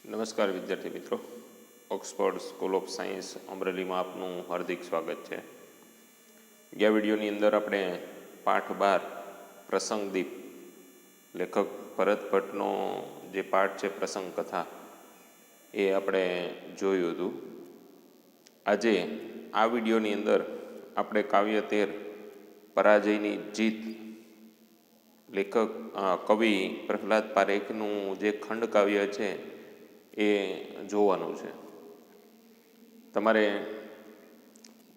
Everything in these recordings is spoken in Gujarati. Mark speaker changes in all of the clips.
Speaker 1: નમસ્કાર વિદ્યાર્થી મિત્રો, ઓક્સફર્ડ સ્કૂલ ઓફ સાયન્સ અમરેલીમાં આપનું હાર્દિક સ્વાગત છે. ગયા વિડીયોની અંદર આપણે પાઠ 12 પ્રસંગદીપ લેખક ભરત ભટ્ટનો જે પાઠ છે પ્રસંગ કથા એ આપણે જોયું હતું. આજે આ વિડીયોની અંદર આપણે કાવ્ય 13 પરાજયની જીત લેખક કવિ પ્રહલાદ પારેખનું જે ખંડ કાવ્ય છે એ જોવાનું છે. તમારે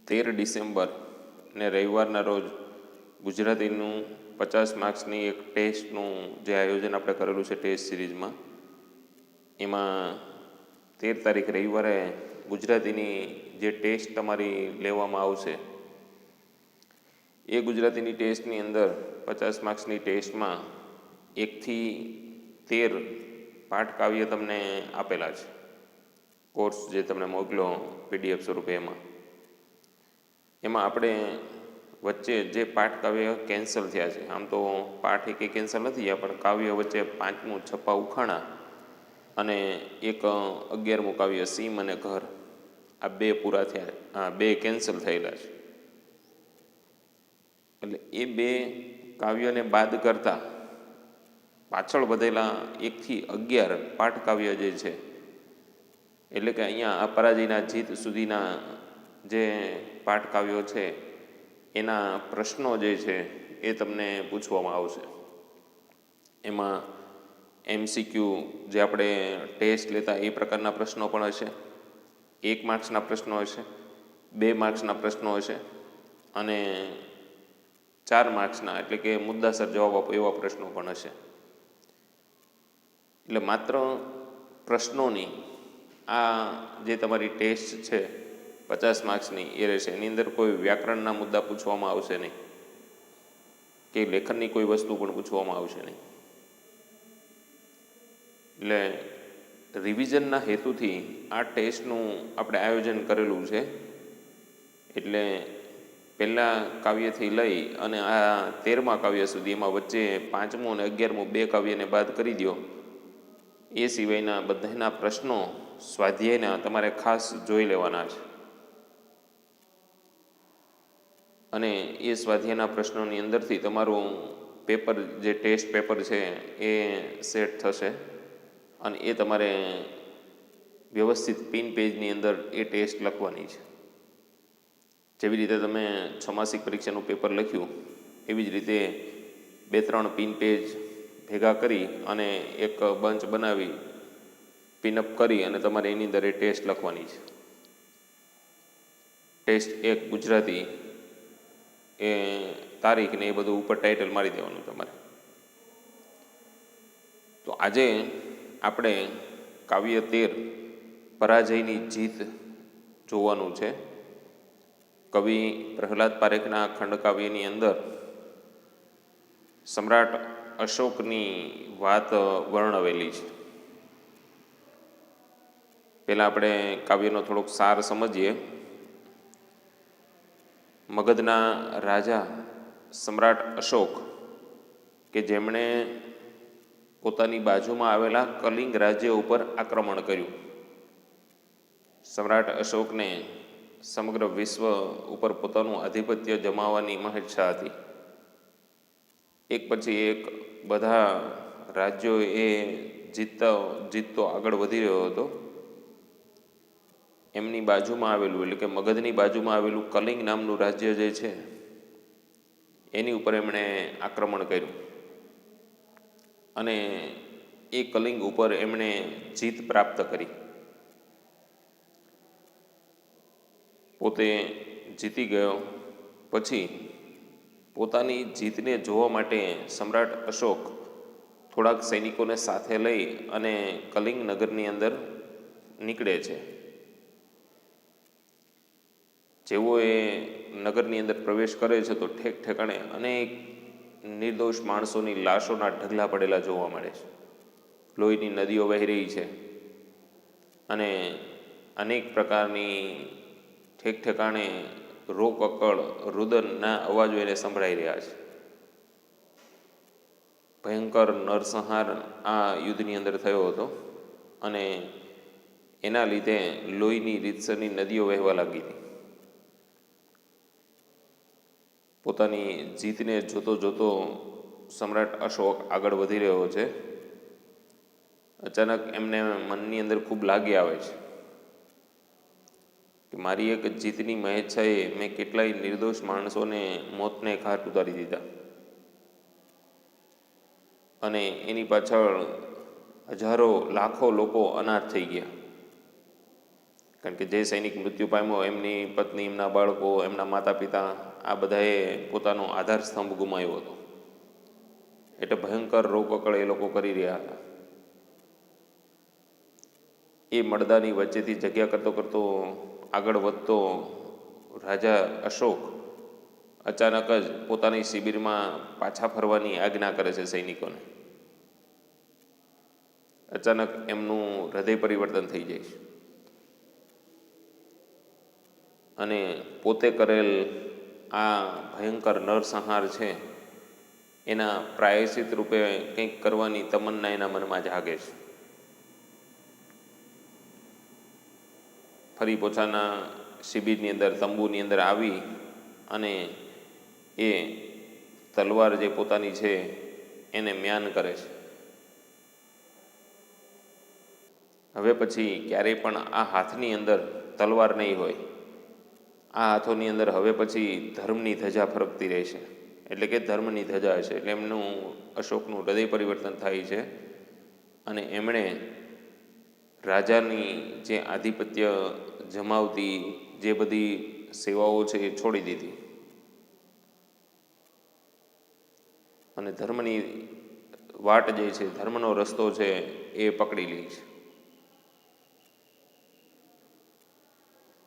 Speaker 1: 13 ડિસેમ્બર ને રવિવારના રોજ ગુજરાતીનું 50 માર્ક્સની એક ટેસ્ટનું જે આયોજન આપણે કરેલું છે ટેસ્ટ સિરીઝમાં, એમાં 13 તારીખ રવિવારે ગુજરાતીની જે ટેસ્ટ તમારી લેવામાં આવશે એ ગુજરાતીની ટેસ્ટની અંદર 50 માર્ક્સની ટેસ્ટમાં 1 થી 13 પાઠ કાવ્ય તમને આપેલા છે. કોર્સ જે તમને મોકલ્યો PDF સ્વરૂપે એમાં આપણે વચ્ચે જે પાઠ કાવ્ય કેન્સલ થયા છે, આમ તો પાઠ એક કેન્સલ નથી થયા, પણ કાવ્ય વચ્ચે 5મું છપ્પા ઉખાણા અને એક 11મું કાવ્ય સીમ અને ઘર, આ 2 પૂરા થયા, 2 કેન્સલ થયેલા છે. એટલે એ 2 કાવ્યને બાદ કરતા પાછળ વધેલા 1 થી 11 પાઠ કાવ્ય જે છે, એટલે કે અહીંયા આ પરાજયના જીત સુધીના જે પાઠ કાવ્યો છે એના પ્રશ્નો જે છે એ તમને પૂછવામાં આવશે. એમાં MCQ જે આપણે ટેસ્ટ લેતા એ પ્રકારના પ્રશ્નો પણ હશે, 1 માર્ક્સના પ્રશ્નો હશે, 2 માર્ક્સના પ્રશ્નો હશે અને 4 માર્ક્સના એટલે કે મુદ્દાસર જવાબ આપો એવા પ્રશ્નો પણ હશે. એટલે માત્ર પ્રશ્નોની આ જે તમારી ટેસ્ટ છે 50 માર્ક્સની એ રહેશે. એની અંદર કોઈ વ્યાકરણના મુદ્દા પૂછવામાં આવશે નહીં કે લેખનની કોઈ વસ્તુ પણ પૂછવામાં આવશે નહીં. એટલે રિવિઝનના હેતુથી આ ટેસ્ટનું આપણે આયોજન કરેલું છે. એટલે પહેલાં કાવ્યથી લઈ અને આ 13મા કાવ્ય સુધી, એમાં વચ્ચે 5મું અને 11મું 2 કાવ્યને બાદ કરી દો, એ સિવાયના બધાના પ્રશ્નો સ્વાધ્યાયના તમારે ખાસ જોઈ લેવાના છે. અને એ સ્વાધ્યાયના પ્રશ્નોની અંદરથી તમારું પેપર જે ટેસ્ટ પેપર છે એ સેટ થશે અને એ તમારે વ્યવસ્થિત પિન પેજની અંદર એ ટેસ્ટ લખવાની છે. જેવી રીતે તમે છમાસિક પરીક્ષાનું પેપર લખ્યું એવી જ રીતે 2-3 પિન પેજ ભેગા કરી અને એક બંચ બનાવી પિનઅપ કરી અને તમારે એની અંદર એ ટેસ્ટ લખવાની છે. ટેસ્ટ 1 ગુજરાતી, એ તારીખ ને એ બધું ઉપર ટાઇટલ મારી દેવાનું તમારે. તો આજે આપણે કાવ્ય 13 પરાજયની જીત જોવાનું છે. કવિ પ્રહલાદ પારેખના ખંડકાવ્યની અંદર સમ્રાટ અશોકની વાત વર્ણવેલી છે. પહેલાં આપણે કાવ્યનો થોડોક સાર સમજીએ. મગધના રાજા સમ્રાટ અશોક કે જેમણે પોતાની બાજુમાં આવેલા કલિંગ રાજ્ય ઉપર આક્રમણ કર્યું. સમ્રાટ અશોકને સમગ્ર વિશ્વ ઉપર પોતાનું આધિપત્ય જમાવવાની મહેચ્છા હતી. એક પછી એક બધા રાજ્યો એ જીતતો આગળ વધી રહ્યો હતો. એમની બાજુમાં આવેલું એટલે કે મગધની બાજુમાં આવેલું કલિંગ નામનું રાજ્ય જે છે એની ઉપર એમણે આક્રમણ કર્યું અને એ કલિંગ ઉપર એમણે જીત પ્રાપ્ત કરી. પોતે જીતી ગયો પછી પોતાની જીતને જોવા માટે સમ્રાટ અશોક થોડાક સૈનિકોને સાથે લઈ અને કલિંગ નગરની અંદર નીકળે છે. જેવો એ નગરની અંદર પ્રવેશ કરે છે તો ઠેક ઠેકાણે અનેક નિર્દોષ માણસોની લાશોના ઢગલા પડેલા જોવા મળે છે. લોહીની નદીઓ વહી રહી છે અને અનેક પ્રકારની ઠેક ઠેકાણે રોકકળ રુદનના અવાજો એને સંભળાઈ રહ્યા છે. ભયંકર નરસંહાર આ યુદ્ધની અંદર થયો હતો. અને એના લીધે લોહીની રીતસરની નદીઓ વહેવા લાગી હતી. પોતાની જીતને જોતો જોતો સમ્રાટ અશોક આગળ વધી રહ્યો છે. અચાનક એમને મનની અંદર ખૂબ લાગી આવે છે કે મારી એક જીતની મહેચ્છાએ મેં કેટલાય નિર્દોષ માણસોને મોતને ઘાટ ઉતારી દીધા, અને એની પાછળ હજારો લાખો લોકો અનાથ થઈ ગયા. કારણ કે જે સૈનિક મૃત્યુ પામ્યો, એમની પત્ની, એમના બાળકો, એમના માતા પિતા, આ બધાએ પોતાનો આધાર સ્તંભ ગુમાવ્યો હતો. એટલે ભયંકર રોકકળ એ લોકો કરી રહ્યા હતા. એ મળદાની વચ્ચેથી જગ્યા કરતો કરતો આગળ વધતો રાજા અશોક અચાનક જ પોતાની શિબિરમાં પાછા ફરવાની આજ્ઞા કરે છે સૈનિકોને. અચાનક એમનું હૃદય પરિવર્તન થઈ જાય છે અને પોતે કરેલ આ ભયંકર નરસંહાર છે એના પ્રાયશ્ચિત રૂપે કંઈક કરવાની તમન્ના એના મનમાં જાગે છે. ફરી પોતાના શિબિરની અંદર, તંબુની અંદર આવી અને એ તલવાર જે પોતાની છે એને મ્યાન કરે છે. હવે પછી ક્યારેય પણ આ હાથની અંદર તલવાર નહીં હોય. આ હાથોની અંદર હવે પછી ધર્મની ધજા ફરકતી રહેશે, એટલે કે ધર્મની ધજા છે. એટલે એમનું અશોકનું હૃદય પરિવર્તન થાય છે અને એમણે રાજાની જે આધિપત્ય જમાવતી જે બધી સેવાઓ છે એ છોડી દીધી અને ધર્મની વાટ જે છે, ધર્મનો રસ્તો છે એ પકડી લે છે.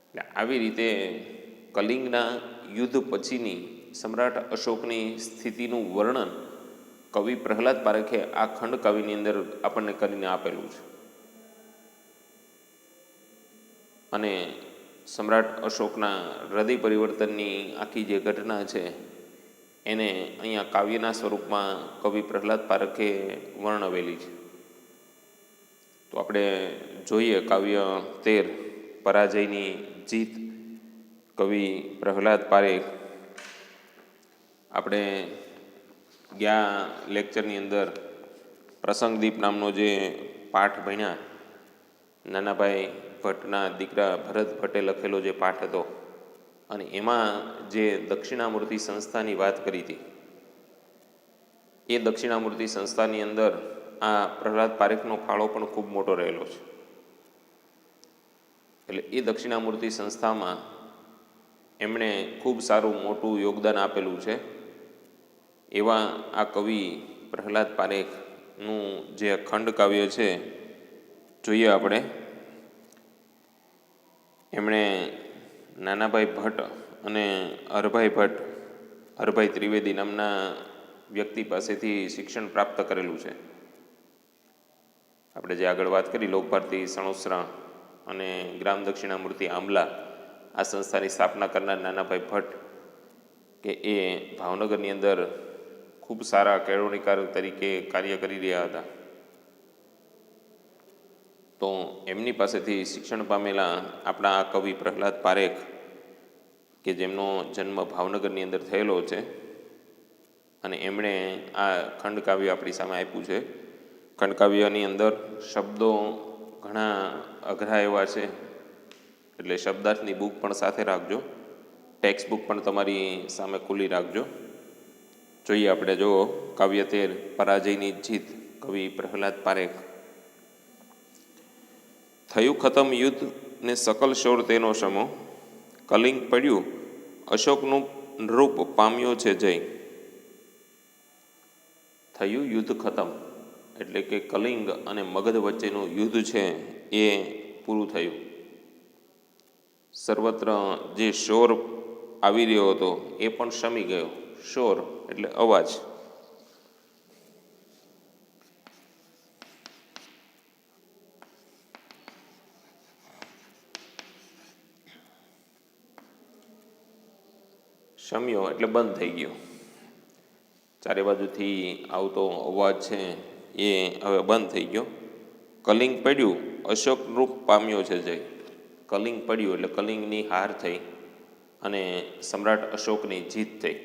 Speaker 1: એટલે આવી રીતે કલિંગના યુદ્ધ પછીની સમ્રાટ અશોકની સ્થિતિનું વર્ણન કવિ પ્રહલાદ પારેખે આ ખંડ કાવ્યની અંદર આપણને કરીને આપેલું છે. અને સમ્રાટ અશોકના હૃદય પરિવર્તનની આખી જે ઘટના છે એને અહીંયા કાવ્યના સ્વરૂપમાં કવિ પ્રહલાદ પારેખે વર્ણવેલી છે. તો આપણે જોઈએ કાવ્ય 13 પરાજયની જીત, કવિ પ્રહલાદ પારેખ. આપણે ગયા લેક્ચરની અંદર પ્રસંગદીપ નામનો જે પાઠ ભણ્યા, નાનાભાઈ ભટ્ટના દીકરા ભરત ભટ્ટે લખેલો જે પાઠ હતો, અને એમાં જે દક્ષિણામૂર્તિ સંસ્થાની વાત કરી હતી, એ દક્ષિણામૂર્તિ સંસ્થાની અંદર આ પ્રહલાદ પારેખનો ફાળો પણ ખૂબ મોટો રહેલો છે. એટલે એ દક્ષિણામૂર્તિ સંસ્થામાં એમણે ખૂબ સારું મોટું યોગદાન આપેલું છે. એવા આ કવિ પ્રહલાદ પારેખનું જે ખંડ કાવ્ય છે જોઈએ આપણે. એમણે નાનાભાઈ ભટ્ટ અને હરભાઈ ત્રિવેદી નામના વ્યક્તિ પાસેથી શિક્ષણ પ્રાપ્ત કરેલું છે. આપણે જે આગળ વાત કરી, લોકભારતી સણોસરા અને ગ્રામ દક્ષિણામૂર્તિ આંબલા, આ સંસ્થાની સ્થાપના કરનાર નાનાભાઈ ભટ્ટ, કે એ ભાવનગરની અંદર ખૂબ સારા કેળવણીકાર તરીકે કાર્ય કરી રહ્યા હતા. તો એમની પાસેથી શિક્ષણ પામેલા આપણા આ કવિ પ્રહલાદ પારેખ, કે જેમનો જન્મ ભાવનગરની અંદર થયેલો છે, અને એમણે આ ખંડકાવ્ય આપણી સામે આપ્યું છે. ખંડકાવ્યની અંદર શબ્દો ઘણા અઘરા એવા છે, એટલે શબ્દાર્થની બુક પણ સાથે રાખજો, ટેક્સ્ટ બુક પણ તમારી સામે ખુલ્લી રાખજો. જોઈએ આપણે, જો કાવ્ય 13 પરાજયની જીત, કવિ પ્રહલાદ પારેખ. થયું ખતમ યુદ્ધ ને સકલ શોર તેનો સમો, કલિંગ પડ્યું અશોકનું નૃપ પામ્યો છે જય. થયું યુદ્ધ ખતમ, એટલે કે કલિંગ અને મગધ વચ્ચેનું યુદ્ધ છે એ પૂરું થયું. સર્વત્ર જે શોર આવી રહ્યો હતો એ પણ શમી ગયો. શોર એટલે અવાજ. શમ્યો એટલે બંધ થઈ ગયો. ચારે બાજુથી આવતો અવાજ છે એ હવે બંધ થઈ ગયો. કલિંગ પડ્યું અશોક રૂપ પામ્યો છે જય. કલિંગ પડ્યું એટલે કલિંગની હાર થઈ અને સમ્રાટ અશોકની જીત થઈ.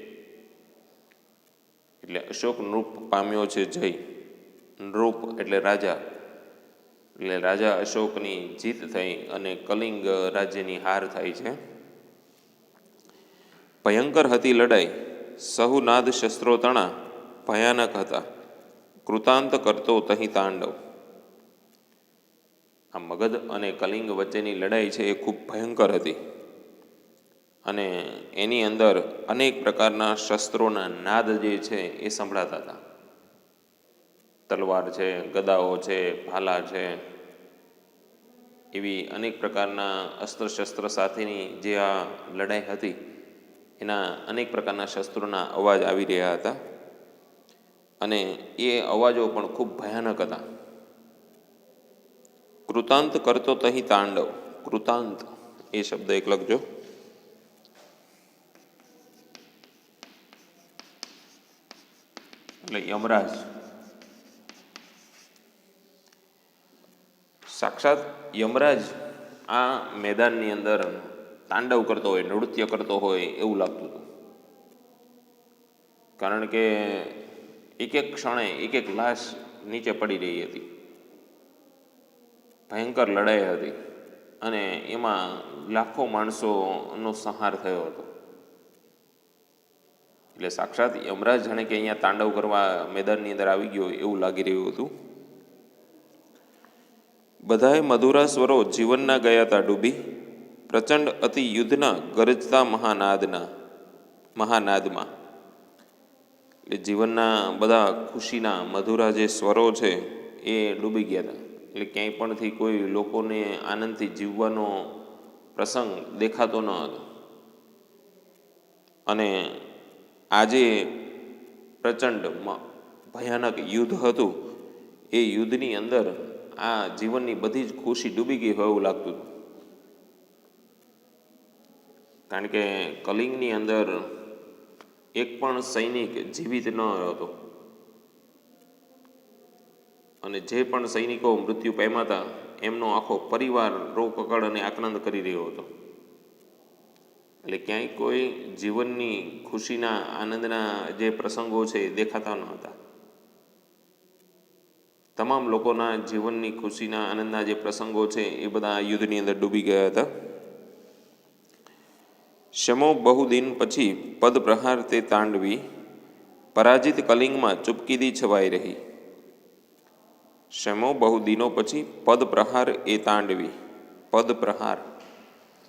Speaker 1: એટલે અશોક નૃપ પામ્યો છે જય. નૃપ એટલે રાજા, એટલે રાજા અશોકની જીત થઈ અને કલિંગ રાજ્યની હાર થાય છે. ભયંકર હતી લડાઈ, સહુ નાદ શસ્ત્રો તણા, ભયાનક હતા, કૃતાંત કરતો તહીં તાંડવ. આ મગધ અને કલિંગ વચ્ચેની લડાઈ છે એ ખૂબ ભયંકર હતી અને એની અંદર અનેક પ્રકારના શસ્ત્રોના નાદ જે છે એ સંભળાતા હતા. તલવાર છે, ગદાઓ છે, ભાલા છે, એવી અનેક પ્રકારના અસ્ત્ર શસ્ત્ર સાથેની જે આ લડાઈ હતી એના અનેક પ્રકારના શસ્ત્રોના અવાજ આવી રહ્યા હતા અને એ અવાજો પણ ખૂબ ભયાનક હતા. કૃતાંત કરતો તહીં તાંડવ. કૃતાંત એ શબ્દ એક લખજો. એટલે યમરાજ. સાક્ષાત યમરાજ આ મેદાનની અંદર તાંડવ કરતો હોય, નૃત્ય કરતો હોય એવું લાગતું હતું. કારણ કે એક એક ક્ષણે એક એક લાશ નીચે પડી રહી હતી. ભયંકર લડાઈ હતી અને એમાં લાખો માણસોનો સંહાર થયો હતો. એટલે સાક્ષાત યમરાજ જાણે કે અહીંયા તાંડવ કરવા મેદાનની અંદર આવી ગયો એવું લાગી રહ્યું હતું. બધાએ મધુરા સ્વરો જીવનના ગયા તા ડૂબી, પ્રચંડ અતિ યુદ્ધના ગરજતા મહાનાદમાં. એટલે જીવનના બધા ખુશીના મધુરા જે સ્વરો છે એ ડૂબી ગયા હતા. એટલે ક્યાંય પણથી કોઈ લોકોને આનંદથી જીવવાનો પ્રસંગ દેખાતો ન હતો. અને આજે પ્રચંડ ભયાનક યુદ્ધ હતું એ યુદ્ધની અંદર આ જીવનની બધી જ ખુશી ડૂબી ગઈ હોય એવું લાગતું હતું. કારણ કે કલિંગની અંદર એક પણ સૈનિક જીવિત ન હતો અને જે પણ સૈનિકો મૃત્યુ પામ્યા હતા એમનો આખો પરિવાર રોકકળ અને આક્રંદ કરી રહ્યો હતો. એટલે ક્યાંય કોઈ જીવનની ખુશીના આનંદના જે પ્રસંગો છે એ દેખાતા ન હતા. તમામ લોકોના જીવનની ખુશીના આનંદના જે પ્રસંગો છે એ બધા યુદ્ધની અંદર ડૂબી ગયા હતા. શમો બહુદિન પછી પદ પ્રહાર તે તાંડવી, પરાજિત કલિંગમાં ચૂપકીદી છવાઈ રહી. શમો બહુદિનો પછી પદ પ્રહાર એ તાંડવી. પદ પ્રહાર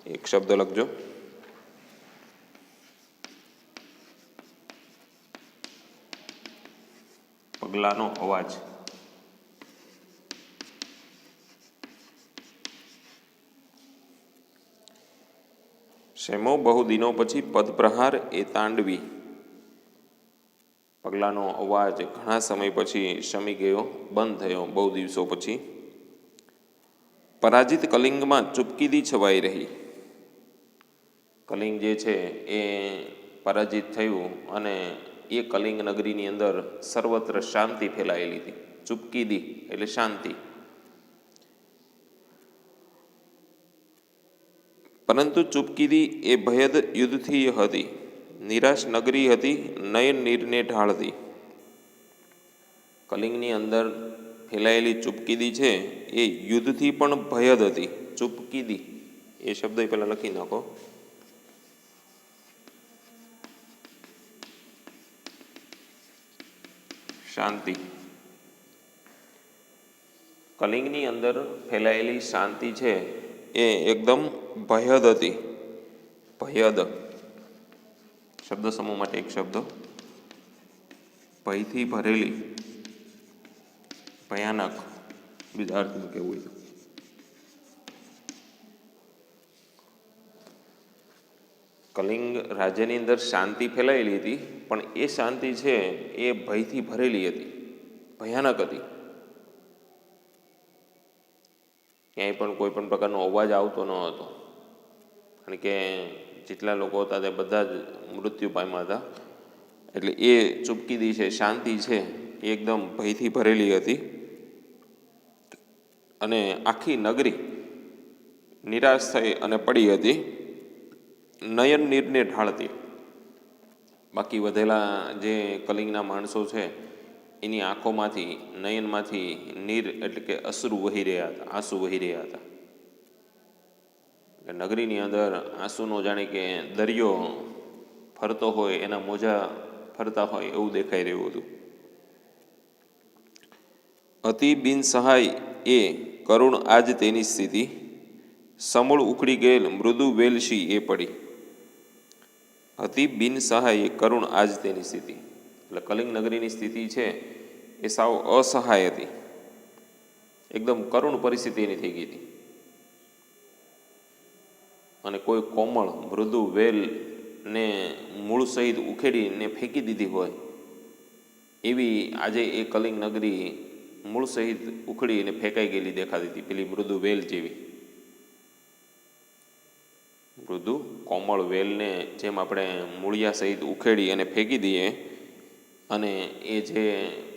Speaker 1: એક શબ્દ લખજો. પગલાનો અવાજ. શેમો બહુદિનો પછી પદપ્રહાર એ તાંડવી. પગલાનો અવાજ ઘણા સમય પછી શમી ગયો, બંધ થયો બહુ દિવસો પછી. પરાજિત કલિંગમાં ચૂપકીદી છવાઈ રહી. કલિંગ જે છે એ પરાજિત થયું અને એ કલિંગ નગરીની અંદર સર્વત્ર શાંતિ ફેલાયેલી હતી. ચૂપકીદી એટલે શાંતિ. પરંતુ ચૂપકીદી એ ભયદ યુદ્ધથી હતી. નિરાશ નગરી હતી, નયન નીરને ઢાળતી. કલિંગની અંદર ફેલાયેલી ચૂપકીદી છે એ યુદ્ધથી પણ ભયદ હતી. ચૂપકીદી એ શબ્દ પહેલા લખી નાખો. શાંતિ. કલિંગની અંદર ફેલાયેલી શાંતિ છે એ એકદમ ભયદ હતી. ભયદ શબ્દ સમૂહ માટે એક શબ્દ. ભયથી ભરેલી, ભયાનક બીજા અર્થમાં કેવું હોય. કલિંગ રાજ્યની અંદર શાંતિ ફેલાયેલી હતી પણ એ શાંતિ છે એ ભયથી ભરેલી હતી, ભયાનક હતી. ક્યાંય પણ કોઈ પણ પ્રકારનો અવાજ આવતો ન હતો કારણ કે જેટલા લોકો હતા તે બધા જ મૃત્યુ પામ્યા હતા. એટલે એ ચૂપકીદી છે, શાંતિ છે એ એકદમ ભયથી ભરેલી હતી. અને આખી નગરી નિરાશ થઈ અને પડી હતી, નયન નીરને ઢાળતી. બાકી વધેલા જે કલિંગના માણસો છે એની આંખોમાંથી, નયનમાંથી નીર એટલે કે અશ્રુ વહી રહ્યા હતા, આંસુ વહી રહ્યા હતા. નગરીની અંદર આંસુનો જાણે કે દરિયો ફરતો હોય, એના મોજા ફરતા હોય એવું દેખાઈ રહ્યું હતું. અતિ બિન સહાય એ કરુણ આજ તેની સ્થિતિ, સમૂળ ઉખડી ગયેલ મૃદુ વેલશી એ પડી. અતિ બિન સહાય એ કરુણ આજ તેની સ્થિતિ, એટલે કલિંગ નગરીની સ્થિતિ છે એ સાવ અસહાય હતી, એકદમ કરુણ પરિસ્થિતિ એની થઈ ગઈ હતી. અને કોઈ કોમળ મૃદુ વેલને મૂળ સહિત ઉખેડીને ફેંકી દીધી હોય એવી આજે એ કલિંગ નગરી મૂળ સહિત ઉખડીને ફેંકાઈ ગયેલી દેખાતી હતી, પેલી મૃદુ વેલ જેવી. મૃદુ કોમળ વેલને જેમ આપણે મૂળિયા સહિત ઉખેડી અને ફેંકી દઈએ અને એ જે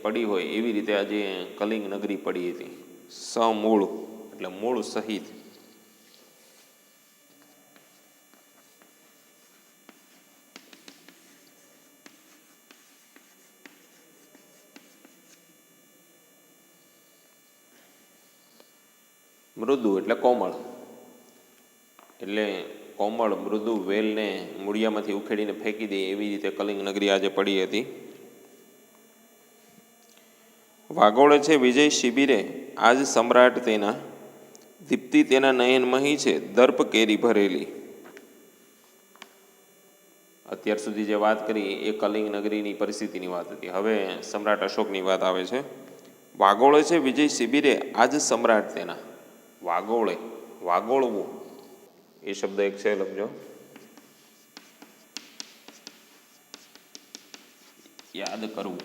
Speaker 1: પડી હોય એવી રીતે આજે કલિંગ નગરી પડી હતી, સમૂળ એટલે મૂળ સહિત. મૃદુ એટલે કોમળ, એટલે કોમળ મૃદુ વેલને મૂળિયામાંથી ઉખેડીને ફેંકી દે એવી રીતે કલિંગ નગરી આજે પડી હતી. વાગોળે છે વિજય શિબિરે આજ સમ્રાટ તેના, દીપ્તિ તેના નયન મહી છે દર્પ કેરી ભરેલી. અત્યાર સુધી જે વાત કરી એ કલિંગ નગરીની પરિસ્થિતિની વાત હતી. હવે સમ્રાટ અશોકની વાત આવે છે. વાગોળે છે વિજય શિબિરે આજ સમ્રાટ તેના. વાગોળે, વાગોળવું એ શબ્દ એક છે, લખજો. યાદ કરવું.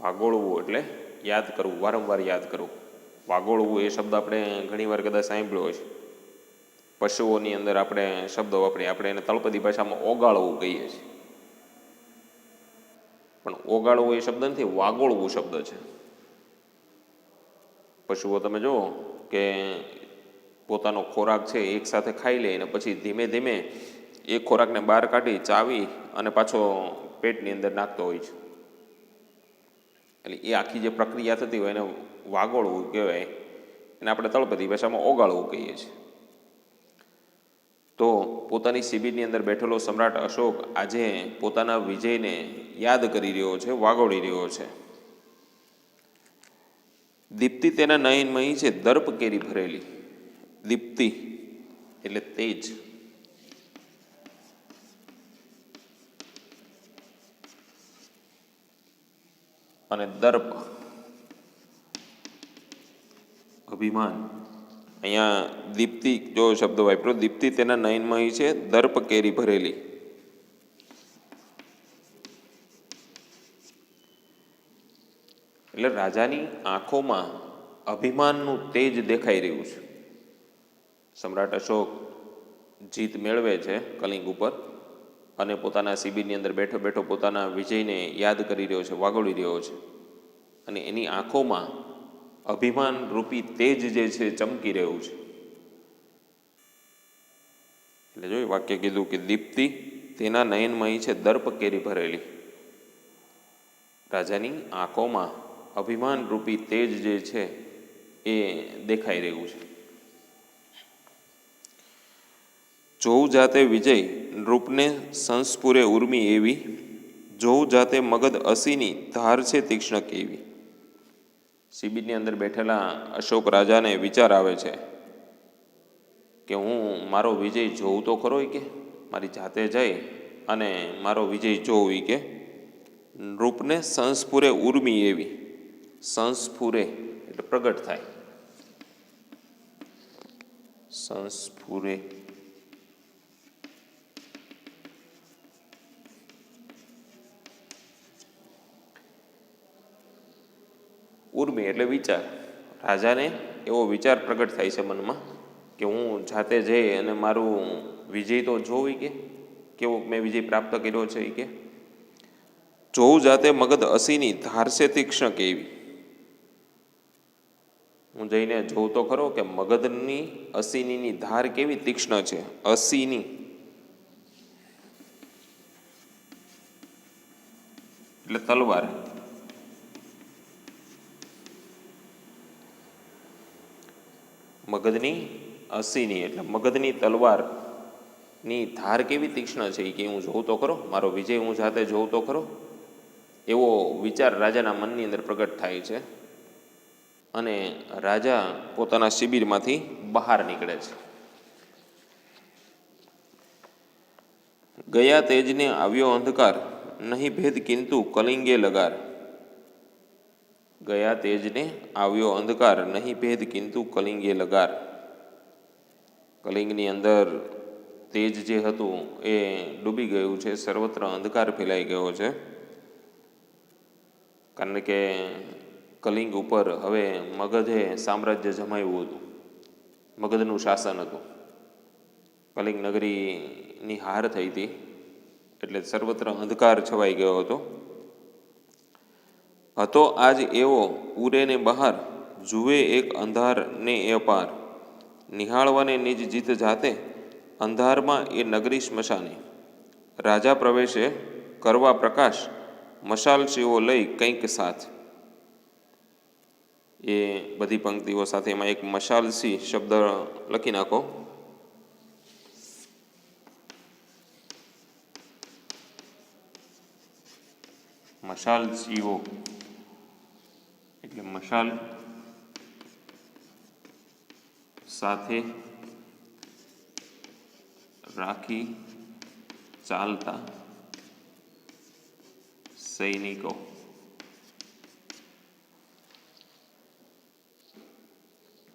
Speaker 1: વાગોળવું એટલે યાદ કરવું, વારંવાર યાદ કરવું. વાગોળવું એ શબ્દ આપણે ઘણીવાર કદાચ સાંભળ્યો હોય છે. પશુઓની અંદર આપણે શબ્દો વાપરીએ, આપણે એને તળપદી ભાષામાં ઓગાળવું કહીએ છીએ. પણ ઓગાળવું એ શબ્દ નથી, વાગોળવું શબ્દ છે. પશુઓ તમે જુઓ કે પોતાનો ખોરાક છે એક સાથે ખાઈ લે અને પછી ધીમે ધીમે એ ખોરાકને બહાર કાઢી ચાવી અને પાછો પેટની અંદર નાખતો હોય છે. એટલે એ આખી જે પ્રક્રિયા થતી હોય એને વાગોળવું કહેવાય, એને આપણે તળપદી ભાષામાં ઓગાળવું કહીએ છીએ. તો પોતાની શિબિરની અંદર બેઠેલો સમ્રાટ અશોક આજે પોતાના વિજયને યાદ કરી રહ્યો છે, વાગોળી રહ્યો છે. દીપ્તિ તેના નયનમયી છે દર્પ કેરી ભરેલી. દીપ્તિ એટલે તેજ, અને દર્પ અભિમાન. અહીંયા દીપ્તિ જો શબ્દ વાપરો, દીપ્તિ તેના નયનમયી છે દર્પ કેરી ભરેલી. એટલે રાજાની આંખોમાં અભિમાનનું તેજ દેખાઈ રહ્યું છે. સમ્રાટ અશોક જીત મેળવે છે કલિંગ ઉપર અને પોતાના શિબિરની અંદર બેઠો બેઠો પોતાના વિજયને યાદ કરી રહ્યો છે, વાગોળી રહ્યો છે. અને એની આંખોમાં અભિમાન રૂપી તેજ જે છે ચમકી રહ્યું છે. એટલે જો વાક્ય કીધું કે દીપ્તિ તેના નયનમયી છે દર્પ કેરી ભરેલી. રાજાની આંખોમાં અભિમાન રૂપી તેજ જે છે એ દેખાઈ રહ્યું છે. જોઉં જાતે વિજય નૃપને સંસ્ફુરે ઉર્મી એવી, જોઉં જાતે મગધ અસીની ધાર છે તીક્ષ્ણ કેવી. શિબિરની અંદર બેઠેલા અશોક રાજાને વિચાર આવે છે કે હું મારો વિજય જોઉં તો ખરો, કે મારી જાતે જઈ અને મારો વિજય જોઉં, કે નૃપને સંસ્ફુરે ઉર્મી એવી. સંસ્ફુરે એટલે પ્રગટ થાય, સંસ્ફુરે ઉર્મી એટલે વિચાર. રાજાને એવો વિચાર પ્રગટ થાય છે મનમાં કે હું જાતે જઈ અને મારું વિજય તો જોઉં, કે કેવો મેં વિજય પ્રાપ્ત કર્યો છે. કે જોઉં જાતે મગધ અસીની ધારસે તીક્ષ્ણ કેવી. હું જઈને જોઉં તો ખરો કે મગધની અસીનીની ધાર કેવી તીક્ષ્ણ છે. અસીની એટલે તલવાર. મગધની અસીની એટલે મગધની તલવારની ધાર કેવી તીક્ષ્ણ છે એ કે હું જોઉં તો ખરો, મારો વિજય હું જાતે જોઉં તો ખરો, એવો વિચાર રાજાના મનની અંદર પ્રગટ થાય છે. અને રાજા પોતાના શિબિરમાંથી બહાર નીકળે છે. ગયા તેજને આવ્યો અંધકાર, નહીં ભેદ કિંતુ કલિંગે લગાર. ગયા તેજને આવ્યો અંધકાર, નહીં ભેદ કિંતુ કલિંગે લગાર. કલિંગની અંદર તેજ જે હતું એ ડૂબી ગયું છે, સર્વત્ર અંધકાર ફેલાઈ ગયો છે. કારણ કે કલિંગ ઉપર હવે મગધે સામ્રાજ્ય જમાવ્યું હતું, મગધનું શાસન હતું. કલિંગ નગરીની હાર થઈ હતી, એટલે સર્વત્ર અંધકાર છવાઈ ગયો હતો. હતો આજ એવો ઉરે ને બહાર, જુએ એક અંધાર ને એ પાર. નિહાળવાને નિજ જીત જાતે, અંધારમાં એ નગરી સ્મશાને. રાજા પ્રવેશે કરવા પ્રકાશ, મશાલ શિવો લઈ કંઈક સાથ. એ બધી પંક્તિઓ સાથે એમાં એક મશાલસી શબ્દ લખી નાખો. મશાલસીઓ એટલે મશાલ સાથે રાખી ચાલતા સૈનિકો.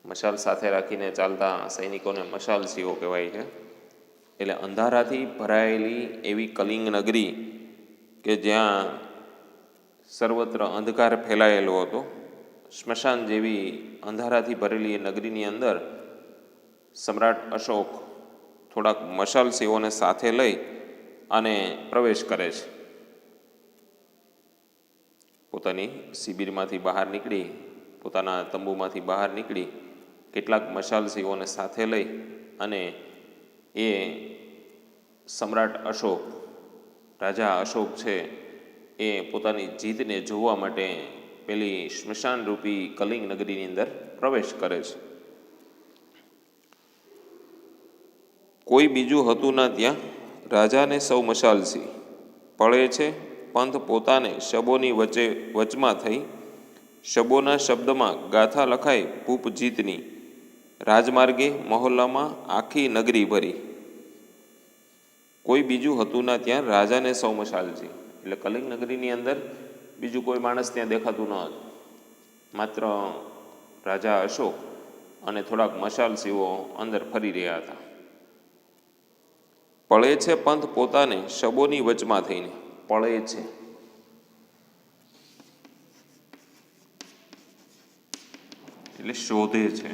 Speaker 1: મશાલ સાથે રાખીને ચાલતા સૈનિકોને મશાલસીઓ કહેવાય છે. એટલે અંધારાથી ભરાયેલી એવી કલિંગ નગરી કે જ્યાં સર્વત્ર અંધકાર ફેલાયેલો હતો, સ્મશાન જેવી અંધારાથી ભરેલી એ નગરીની અંદર સમ્રાટ અશોક થોડાક મશાલસીઓને સાથે લઈ અને પ્રવેશ કરે છે. પોતાની શિબિરમાંથી બહાર નીકળી, પોતાના તંબુમાંથી બહાર નીકળી કેટલાક મશાલસીઓને સાથે લઈ અને એ સમ્રાટ અશોક, રાજા અશોક છે એ પોતાની જીતને જોવા માટે પેલી સ્મશાન રૂપી કલિંગ નગરીની અંદર પ્રવેશ કરે છે. કોઈ બીજું હતું ના ત્યાં, રાજાને સૌ મશાલસી. પળે છે પંથ પોતાને શબોની વચમાં થઈ. શબોના શબ્દમાં ગાથા લખાય ભૂપ જીતની. રાજમાર્ગે મહોલ્લામાં આખી નગરી ભરી. કોઈ બીજું હતું ના ત્યાં, રાજાને સૌ મશાલસી. એટલે કલિંગ નગરીની અંદર બીજું કોઈ માણસ ત્યાં દેખાતું ન હતું, માત્ર રાજા અશોક અને થોડાક મશાલસીઓ અંદર ફરી રહ્યા હતા. પળે છે પંથ પોતાને શબોની વચમાં થઈને. પળે છે એટલે શોધે છે.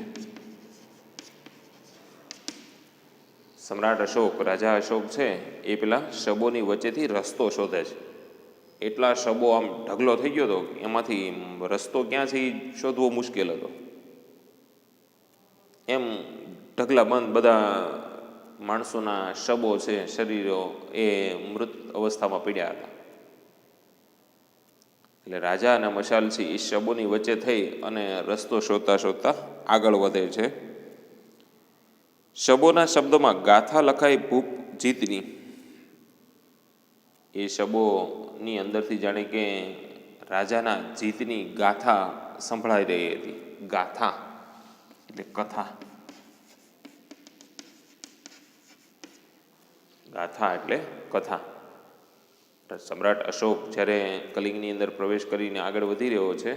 Speaker 1: સમ્રાટ અશોક, રાજા અશોક છે એ પેલા શબોની વચ્ચેથી રસ્તો શોધે છે. એટલા શબો આમ ઢગલો થઈ ગયો હતો, એમાંથી રસ્તો ક્યાં છે એ શોધવો મુશ્કેલ હતો. એમ ઢગલાબંધ બધા માણસોના શબો છે, શરીરો એ મૃત અવસ્થામાં પડ્યા હતા. એટલે રાજા અને મશાલસી એ શબોની વચ્ચે થઈ અને રસ્તો શોધતા શોધતા આગળ વધે છે. શબોના શબ્દમાં ગાથા લખાય ભૂપ જીતની. એ શબોની અંદરથી જાણે કે રાજાના જીતની ગાથા સંભળાઈ રહી હતી. ગાથા એટલે કથા, ગાથા એટલે કથા. સમ્રાટ અશોક જ્યારે કલિંગની અંદર પ્રવેશ કરીને આગળ વધી રહ્યો છે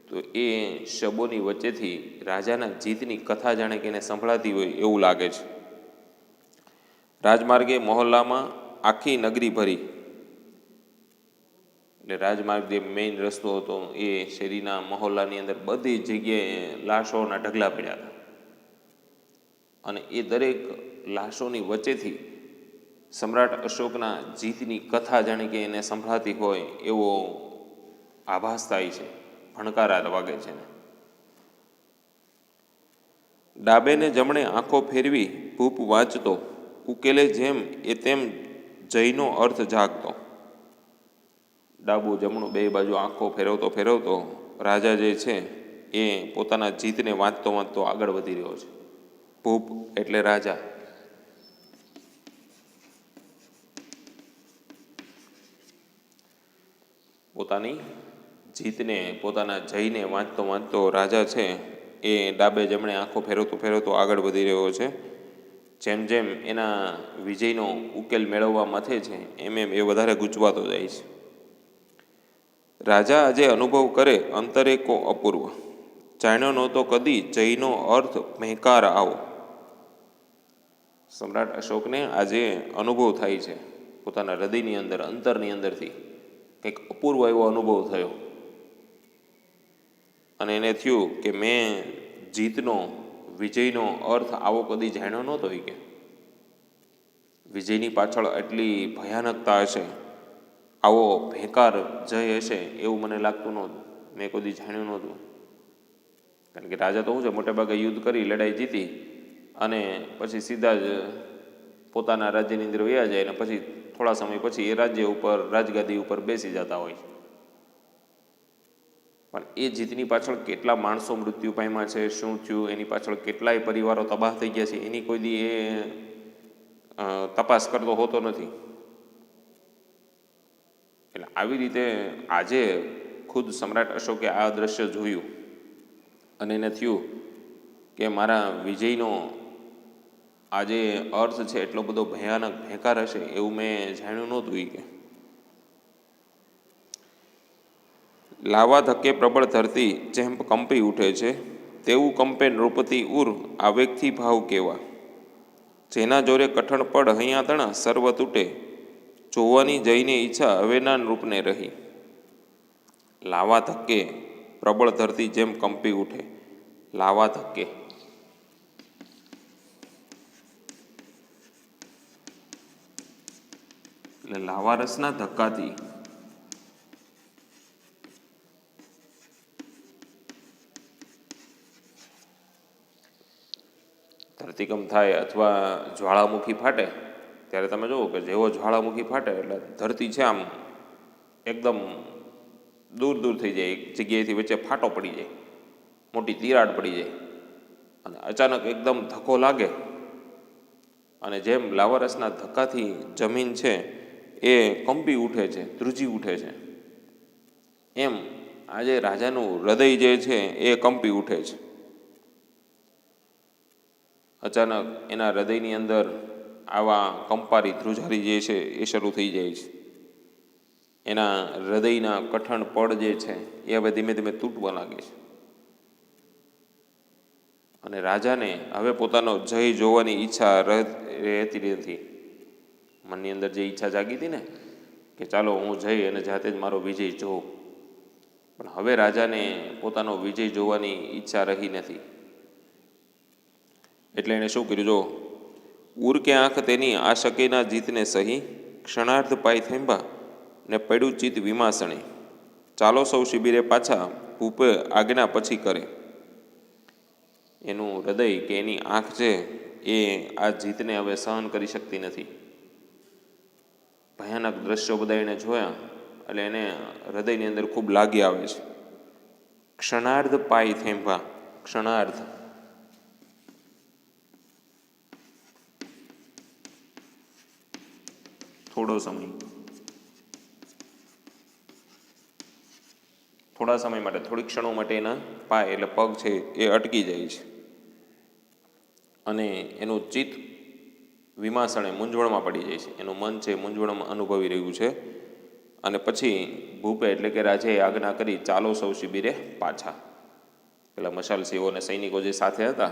Speaker 1: તો એ શબોની વચ્ચેથી રાજાના જીતની કથા જાણે કે એને સંભળાતી હોય એવું લાગે છે. રાજમાર્ગે મહોલ્લામાં આખી નગરી ભરી. એટલે રાજમાર્ગ જે મેઇન રસ્તો હતો એ શેરીના મહોલ્લાની અંદર બધી જગ્યાએ લાશોના ઢગલા પડ્યા હતા. અને એ દરેક લાશોની વચ્ચેથી સમ્રાટ અશોકના જીતની કથા જાણે કે એને સંભળાતી હોય એવો આભાસ થાય છે, ભણકારા વાગે છે. ડાબે ને જમણે આંખો ફેરવી ભૂપ વાંચતો, ઉકેલે જેમ એ તેમ જયનો અર્થ જાગતો. ડાબું જમણું બે બાજુ આંખો ફેરવતો ફેરવતો રાજા જે છે એ પોતાના જીતને વાંચતો વાંચતો આગળ વધી રહ્યો છે. ભૂપ એટલે રાજા. પોતાની જીતને, પોતાના જયને વાંચતો વાંચતો રાજા છે એ ડાબે જમણે આંખો ફેરવતો ફેરવતો આગળ વધી રહ્યો છે. જેમ જેમ એના વિજયનો ઉકેલ મેળવવા મથે છે એમ એમ એ વધારે ગૂંચવાતો જાય છે. રાજા આજે અનુભવ કરે અંતરે કો અપૂર્વ, જાણ્યો નહોતો કદી જયનો અર્થ મહેકાર આવો. સમ્રાટ અશોકને આજે અનુભવ થાય છે પોતાના હૃદયની અંદર, અંતરની અંદરથી કંઈક અપૂર્વ એવો અનુભવ થયો અને એને થયું કે મેં જીતનો, વિજયનો અર્થ આવો કદી જાણ્યો નહોતો. કે વિજયની પાછળ એટલી ભયાનકતા હશે, આવો ભેકાર જય હશે એવું મને લાગતું નહોતું, મેં કદી જાણ્યું નહોતું. કારણ કે રાજા તો શું છે, મોટેભાગે યુદ્ધ કરી લડાઈ જીતી અને પછી સીધા જ પોતાના રાજ્યની અંદર વયા જાય અને પછી થોડા સમય પછી એ રાજ્ય ઉપર, રાજગાદી ઉપર બેસી જતા હોય. પણ એ જીતની પાછળ કેટલા માણસો મૃત્યુ પામ્યા છે, શું થયું, એની પાછળ કેટલાય પરિવારો તબાહ થઈ ગયા છે, એની કોઈ દી એ તપાસ કરતો હોતો નથી. એટલે આવી રીતે આજે ખુદ સમ્રાટ અશોકે આ દ્રશ્ય જોયું અને એને થયું કે મારા વિજયનો આજે અર્થ છે એટલો બધો ભયાનક, ભેકાર હશે એવું મેં જાણ્યું નહોતું. કે લાવા ધક્કે પ્રબળ ધરતી જેમ કંપી ઉઠે છે, તેવું કંપે નૃપતિ ઉર આવેગથી ભાવ કેવા. જેના જોરે કઠણ પડ હૈયા તણા સર્વ તૂટે, જોવાની જઈને ઈચ્છા હવેના નૃપને રહી. લાવા ધક્કે પ્રબળ ધરતી જેમ કંપી ઉઠે. લાવા ધક્કે એટલે લાવારસના ધક્કાથી ધરતીકંપ થાય અથવા જ્વાળામુખી ફાટે ત્યારે તમે જુઓ કે જેવો જ્વાળામુખી ફાટે એટલે ધરતી છે આમ એકદમ દૂર દૂર થઈ જાય, એક જગ્યાએથી વચ્ચે ફાટો પડી જાય, મોટી તિરાડ પડી જાય અને અચાનક એકદમ ધક્કો લાગે અને જેમ લાવારસના ધક્કાથી જમીન છે એ કંપી ઉઠે છે, ધ્રુજી ઉઠે છે, એમ આજે રાજાનું હૃદય જે છે એ કંપી ઉઠે છે. અચાનક એના હૃદયની અંદર આવા કંપારી, ધ્રુજારી જે છે એ શરૂ થઈ જાય છે. એના હૃદયના કઠણ પડ જે છે એ હવે ધીમે ધીમે તૂટવા લાગે છે અને રાજાને હવે પોતાનો જય જોવાની ઈચ્છા રહેતી નથી. મનની અંદર જે ઈચ્છા જાગી હતી ને કે ચાલો હું જઈ અને જાતે જ મારો વિજય જોઉં, પણ હવે રાજાને પોતાનો વિજય જોવાની ઈચ્છા રહી નથી. એટલે એણે શું કર્યું, જો ઉર કે આંખ તેની આ શકેના જીતને સહી, ક્ષણાર્ધ પાય થેંબા ને પડ્યું ચિત્ત વિમાસણે. ચાલો સૌ શિબિરે પાછા, ભૂપે આજ્ઞા પછી કરે. એનું હૃદય કે એની આંખ છે એ આ જીતને હવે સહન કરી શકતી નથી. ભયાનક દ્રશ્યો બધા એને જોયા એટલે એને હૃદયની અંદર ખૂબ લાગી આવે છે. ક્ષણાર્ધ પાય થેંભા, ક્ષણાર્ધ થોડા સમય માટે, થોડી ક્ષણો માટે એના પાય એટલે પગ છે એ અટકી જાય છે અને એનું ચિત્ત વિમાસણે, મૂંઝવણમાં પડી જાય છે. એનું મન છે મૂંઝવણમાં અનુભવી રહ્યું છે. અને પછી ભૂપે એટલે કે રાજે આજ્ઞા કરી, ચાલો સૌ શિબિરે પાછા. પેલા મશાલસીઓ અને સૈનિકો જે સાથે હતા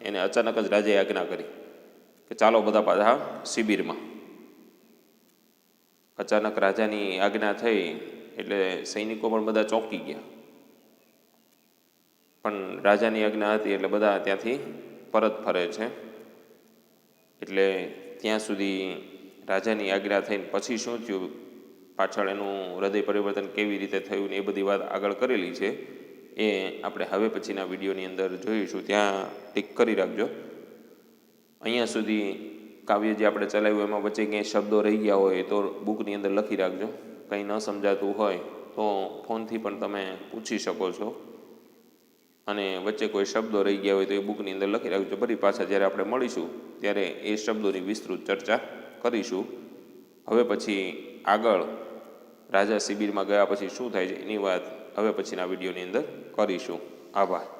Speaker 1: એને અચાનક જ રાજે આજ્ઞા કરી કે ચાલો બધા પાછા શિબિરમાં. અચાનક રાજાની આજ્ઞા થઈ એટલે સૈનિકો પણ બધા ચોંકી ગયા, પણ રાજાની આજ્ઞા હતી એટલે બધા ત્યાંથી પરત ફરે છે. એટલે ત્યાં સુધી રાજાની આજ્ઞા થઈને પછી શું થયું, પાછળ એનું હૃદય પરિવર્તન કેવી રીતે થયું ને એ બધી વાત આગળ કરેલી છે, એ આપણે હવે પછીના વિડીયોની અંદર જોઈશું. ત્યાં ટીક કરી રાખજો. અહીંયા સુધી કાવ્ય જે આપણે ચલાવ્યું એમાં વચ્ચે ક્યાંય શબ્દો રહી ગયા હોય તો બુકની અંદર લખી રાખજો. કંઈ ન સમજાતું હોય તો ફોનથી પણ તમે પૂછી શકો છો, અને વચ્ચે કોઈ શબ્દો રહી ગયા હોય તો એ બુકની અંદર લખી રાખજો. ફરી પાછા જ્યારે આપણે મળીશું ત્યારે એ શબ્દોની વિસ્તૃત ચર્ચા કરીશું. હવે પછી આગળ રાજા શિબિરમાં ગયા પછી શું થાય છે એની વાત હવે પછીના વિડીયોની અંદર કરીશું. આભાર.